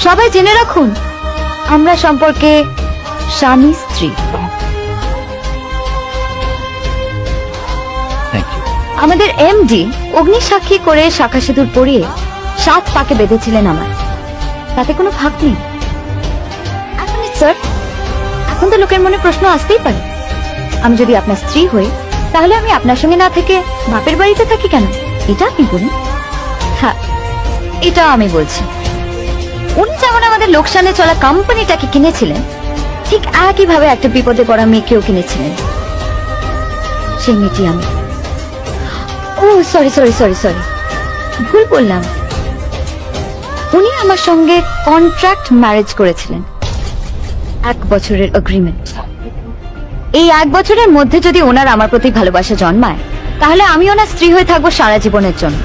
সবাই জেনে রাখুন, আমরা সম্পর্কে স্বামী স্ত্রী। আমাদের এমডি অগ্নি সাক্ষী করে শাখা সিঁদুর পরিয়ে 7 পাকে বেঁধেছিলেন আমার, তাতে কোনো ভাগ নেই। স্যার, এখন তো লোকের মনে প্রশ্ন আসতেই পারে, আমি যদি আপনার স্ত্রী হই তাহলে আমি আপনার সঙ্গে না থেকে বাপের বাড়িতে থাকি কেন? এটা আপনি বলুন। হ্যাঁ, এটা আমি বলছি। উনি যেমন আমাদের লোকসানে চলা কোম্পানিটাকে কিনেছিলেন, ঠিক একইভাবে একটা বিপদে পড়া মেয়েকেও কিনেছিলেন। সেই মেয়েটি আমি। ও সরি সরি সরি সরি, ভুল বললাম। উনি আমার সঙ্গে কন্ট্রাক্ট ম্যারেজ করেছিলেন, 1 বছরের এগ্রিমেন্ট। এই 1 বছরের মধ্যে যদি ওনার আমার প্রতি ভালোবাসা জন্মায়, তাহলে আমি ওনার স্ত্রী হয়ে থাকবো সারা জীবনের জন্য,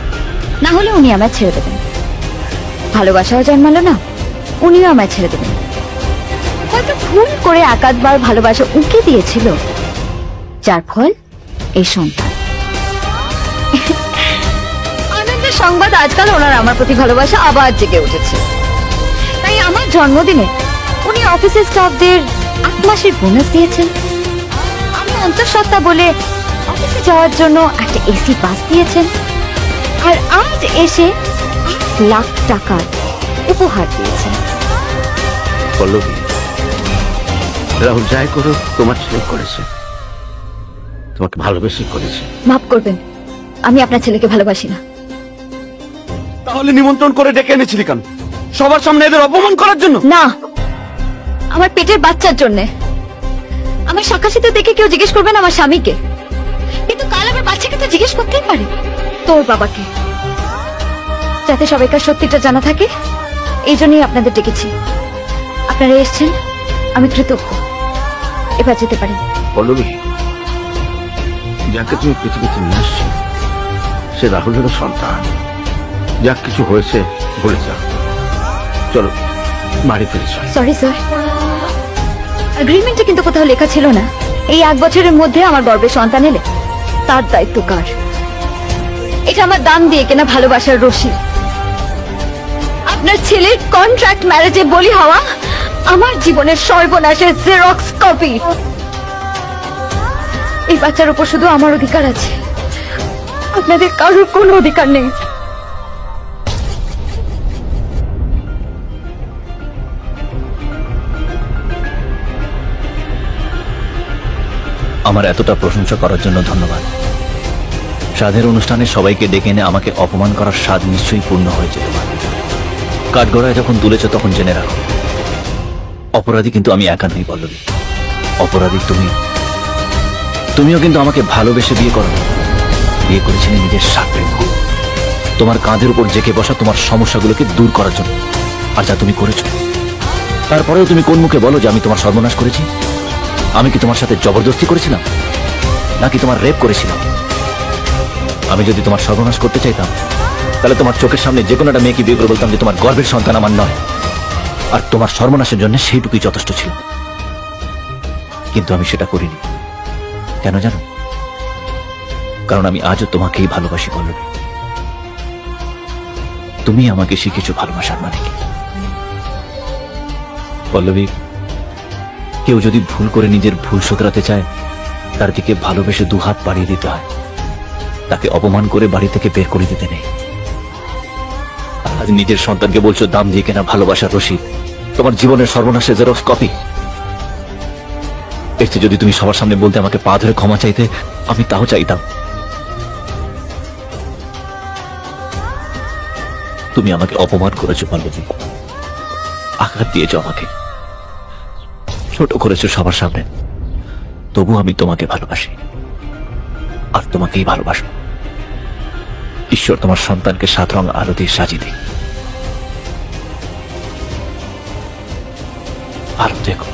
না হলে উনি আমায় ছেড়ে দেবেন। ভালোবাসাও জন্মালো না, উনিও আমায় ছেড়ে দেবেন। হয়তো ভুল করে 1-2 বার ভালোবাসা উঁকে দিয়েছিল, যার ফল এই সন্তান। আনন্দের সংবাদ, আজকাল ওনার আমার প্রতি ভালোবাসা আবার জেগে উঠেছে। তাই আমার জন্মদিনে উনি অফিসের স্টাফদের 8 মাসের বোনাস দিয়েছেন। আমি অন্তঃসত্ত্বা বলে অফিসে যাওয়ার জন্য একটা এসি বাস দিয়েছেন। আর আজ এসে 1 লাখ টাকার উপহার দিয়েছেন। পল্লবী, রাহুল যাই করো তোমার ছেলে করেছে, তোমাকে ভালোবেসে করেছে। মাফ করবেন, আমি আপনার ছেলেকে ভালোবাসি না। তাহলে নিমন্ত্রণ করে ডেকে এনেছিলি কেন? সবার সামনে এদের অপমান করার জন্য? না, আমার পেটের বাচ্চার জন্য। আমার শাখাসিতে দেখে কেউ জিজ্ঞেস করবেন আমার স্বামীকে, কিন্তু কাল আমার বাচ্চাকে তো জিজ্ঞেস করতেই পারে তোর বাবাকে। যাতে সবাইকার সত্যিটা জানা থাকে, এই জন্যই আপনাদের ডেকেছি। আপনারা এসছেন, আমি কৃতজ্ঞ। এবার যেতে পারেন। পল্লবী, যাকে তুমি পৃথিবীতে নিয়ে আসছো সে রাহুলেরও সন্তান। যা কিছু হয়েছে বলে যাও, চলো বাড়ি ফিরে চল। সরি স্যার, এগ্রিমেন্টে কিন্তু কোথাও লেখা ছিল না এই 1 বছরের মধ্যে আমার গর্ভে সন্তান এলে তার দায়িত্ব কার। এটা আমার দাম দিয়ে কেনা ভালোবাসার রশি। আপনার ছেলের কন্ট্রাক্ট ম্যারেজে বলি হওয়া আমার জীবনের সর্বনাশের জেরক্স কপি। এই বাচ্চার উপর শুধু আমার অধিকার আছে, আপনাদের কারোর কোনো অধিকার নেই। আমার এতটা প্রশংসা করার জন্য ধন্যবাদ। সাধের অনুষ্ঠানে সবাইকে ডেকে এনে আমাকে অপমান করার স্বাদ নিশ্চয়ই পূর্ণ হয়েছে তোমার। কাঠগড়ায় যখন তুলেছ তখন জেনে রাখো, অপরাধী কিন্তু আমি একা নই পল্লবী, অপরাধী তুমি। তুমিও কিন্তু আমাকে ভালোবেসে বিয়ে করো, বিয়ে করেছিলে নিজের স্বার্থের। তোমার কাঁধের উপর জেকে বসা তোমার সমস্যাগুলোকে দূর করার জন্য। আর যা তুমি করেছ, তারপরেও তুমি কোন মুখে বলো যে আমি তোমার সর্বনাশ করেছি? আমি কি তোমার সাথে জবরদস্তি করেছিলাম, নাকি তোমার রেপ করেছিলাম? আমি যদি তোমার সর্বনাশ করতে চাইতাম, তাহলে তোমার চোখের সামনে যে কোনো একটা মেয়েকে বিয়ে করে বলতাম যে তোমার গর্ভের সন্তান আমার নয়, আর তোমার সর্বনাশের জন্য সেইটুকুই যথেষ্ট ছিল। কিন্তু আমি সেটা করিনি। কেন জানো? কারণ আমি আজও তোমাকেই ভালোবাসি পল্লবী। তুমি আমাকে শিখেছো ভালোবাসার মানে কি। পল্লবী, কেউ যদি ভুল করে নিজের ভুল শোধরাতে চায়, তার দিকে ভালোবেসে 2 হাত বাড়িয়ে দিতে হয়, তাকে অপমান করে বাড়ি থেকে বের করে দিতে নেই। আজ নিজের সন্তানকে বলছো দাম দিয়ে কেনা ভালোবাসার রসিদ, তোমার জীবনের সর্বনাশের জেরক্স কপি। এর চেয়ে যদি তুমি সবার সামনে বলতে আমাকে পা ধরে ক্ষমা চাইতে, আমি তাও চাইতাম। তুমি আমাকে অপমান করেছো পল্লবী, আঘাত দিয়েছো আমাকে, ছোট করেছো সবার সামনে। তবু আমি তোমাকে ভালোবাসি, আর তোমাকেই ভালোবাসবো। ঈশ্বর তোমার সন্তানকে 7 রং আলো দিয়ে সাজিয়ে দিই। ভালো থেকো।